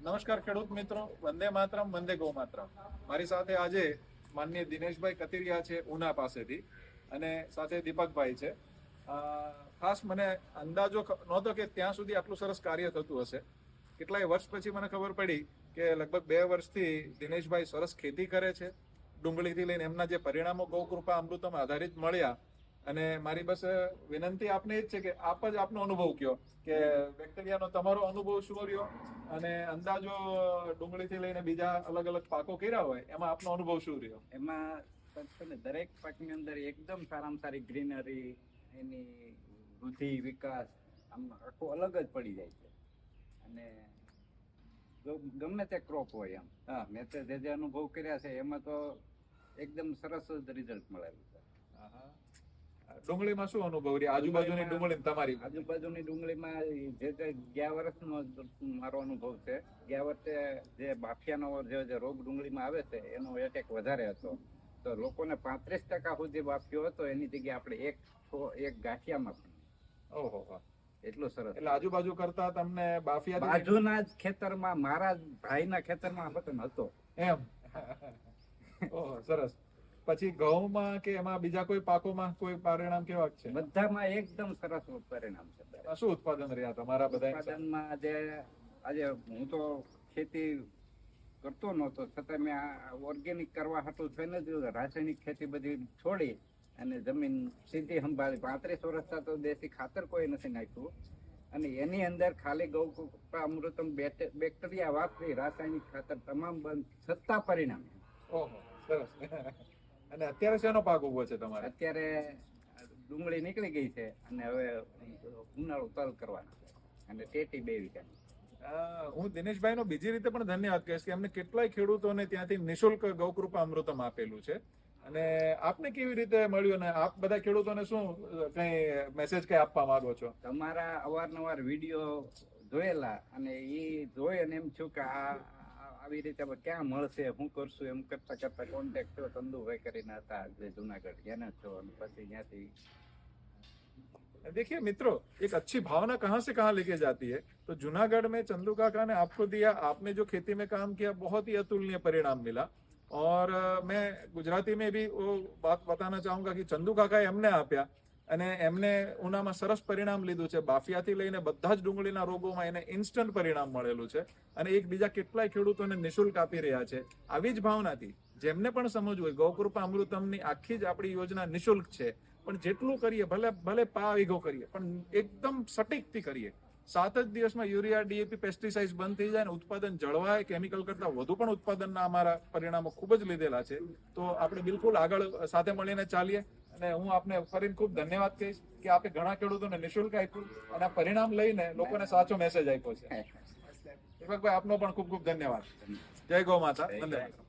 નમસ્કાર ખેડૂત મિત્રો, વંદે માતરમ, વંદે ગૌ માતરમ. મારી સાથે આજે માનનીય દિનેશભાઈ કતિરિયા છે ઉના પાસેથી, અને સાથે દીપકભાઈ છે. ખાસ મને અંદાજો નહોતો કે ત્યાં સુધી આટલું સરસ કાર્ય થતું હશે. કેટલાય વર્ષ પછી મને ખબર પડી કે લગભગ 2 વર્ષથી દિનેશભાઈ સરસ ખેતી કરે છે. ડુંગળીથી લઈને એમના જે પરિણામો ગૌકૃપા અમૃતમ આધારિત મળ્યા, અને મારી બસ વિનંતી આપને એ જ છે કે આપ જ આપનો અનુભવ કહો કે બેક્ટેરિયાનો તમારો અનુભવ શું રહ્યો, અને અંદાજો ડુંગળીથી લઈને બીજા અલગ અલગ પાકો કર્યા હોય એમાં આપનો અનુભવ શું રહ્યો. એમાં દરેક પાકની અંદર એકદમ સારામાં સારી ગ્રીનરી, એની વૃદ્ધિ, વિકાસ આમ આખું અલગ જ પડી જાય છે. અને ગમે તે ક્રોપ હોય એમ, મેં તો જે અનુભવ કર્યા છે એમાં તો એકદમ સરસ જ રિઝલ્ટ મળેલું છે. ડુંગળીમાં શું અનુભવ રહ્યો? આજુબાજુની ડુંગળી તમારી આજુબાજુની ડુંગળીમાં જે ગયા વર્ષનો મારો અનુભવ છે. ગયા વર્ષે જે બાફિયાનો જે રોગ ડુંગળીમાં આવે છે એનો એટેક વધારે હતો, તો લોકોને 35% સુધી બાફિયો હતો, એની જગ્યાએ આપણે એક ગાંઠિયામાં પણ. ઓહો, એટલું સરસ. એટલે આજુબાજુ કરતા તમને બાફિયા બાજુના જ ખેતરમાં, મારા ભાઈના ખેતરમાં હતો એમ. ઓહો, સરસ. પછી ઘઉંમાં કે એમાં બીજા કોઈ પાકોમાં કોઈ પરિણામ કેવા છે? બધામાં એકદમ સરસ પરિણામ છે. શું ઉત્પાદન રહ્યા તમારા બધા? ઉત્પાદનમાં આજે હું તો ખેતી કરતો નહોતો, છતાં મેં ઓર્ગેનિક કરવા હતું થઈને જ રાસાયણિક ખેતી બધી છોડી અને જમીન સીધી સંભાળી. 35 વર્ષથી તો દેશી ખાતર કોઈ નથી નાખ્યું, અને એની અંદર ખાલી ગૌકૃપા અમૃતમ બેક્ટેરિયા વાપરી રાસાયણિક ખાતર તમામ બંધ, છતાં પરિણામ. ઓહો, સરસ. અને અત્યારે શેનો પાક ઉભો છે તમારે? અત્યારે ડુંગળી નીકળી ગઈ છે અને હવે ઉનાળુ તલ કરવાના છે, અને ટેટી 2 વીઘાની. હું દિનેશભાઈ નો બીજી રીતે પણ ધન્યવાદ કહીશ કે અમને કેટલાય ખેડૂતોને ત્યાંથી નિઃશુલ્ક ગૌકૃપા અમૃતમ આપેલું છે. અને આપને કેવી રીતે મળ્યું, અને આપ બધા ખેડૂતોને શું કઈ મેસેજ કઈ આપવા માંગો છો? તમારા અવારનવાર વિડીયો જોયેલા, અને એ જોઈ અને એમ થયું કે આવી રીતે ક્યાં મળશે, શું કરશું, એમ કરતા કરતા કોન્ટેક્ટ થયો. ચંદુભાઈ કરીને હતા જે જુનાગઢ, એને થયો, અને પછી ત્યાંથી. देखिए मित्रों, एक अच्छी भावना कहाँ से कहाँ लेके जाती है. तो जूनागढ़ में चंदू काका ने आपको दिया, आपने जो खेती में काम किया, बहुत ही अतुलनीय परिणाम मिला. और मैं गुजराती में भी वो बात बताना चाहूंगा कि चंदू काकाએ એમને આપ્યા, અને એમને ઉનામાં સરસ પરિણામ લીધું છે. બાફિયાથી લઈને બધા જ ડુંગળીના રોગોમાં એને ઇન્સ્ટન્ટ પરિણામ મળેલું છે, અને એક બીજા કેટલાય ખેડૂતોને નિઃશુલ્ક આપી રહ્યા છે. આવી જ ભાવનાથી જેમને પણ સમજવું હોય, ગૌકૃપા અમૃતમની આખી જ આપણી યોજના નિઃશુલ્ક છે, પણ જેટલું કરીએ, ભલે પા વીઘો કરીએ, પણ એકદમ સટીકથી કરીએ. 7 જ દિવસમાં યુરિયા, ડીએપી, પેસ્ટિસાઇડ બંધ થઈ જાય અને ઉત્પાદન જળવાય. કેમિકલ કરતા વધુ પણ ઉત્પાદનના અમારા પરિણામો ખૂબ જ લીધેલા છે. તો આપણે બિલકુલ આગળ સાથે મળીને ચાલીએ. અને હું આપને ફરીને ખૂબ ધન્યવાદ કહીશ કે આપે ઘણા ખેડૂતોને નિઃશુલ્ક આપ્યું, અને આ પરિણામ લઈને લોકોને સાચો મેસેજ આપ્યો છે. દીપકભાઈ, આપનો પણ ખૂબ ખૂબ ધન્યવાદ. જય ગૌ માતા. વંદે માતરમ.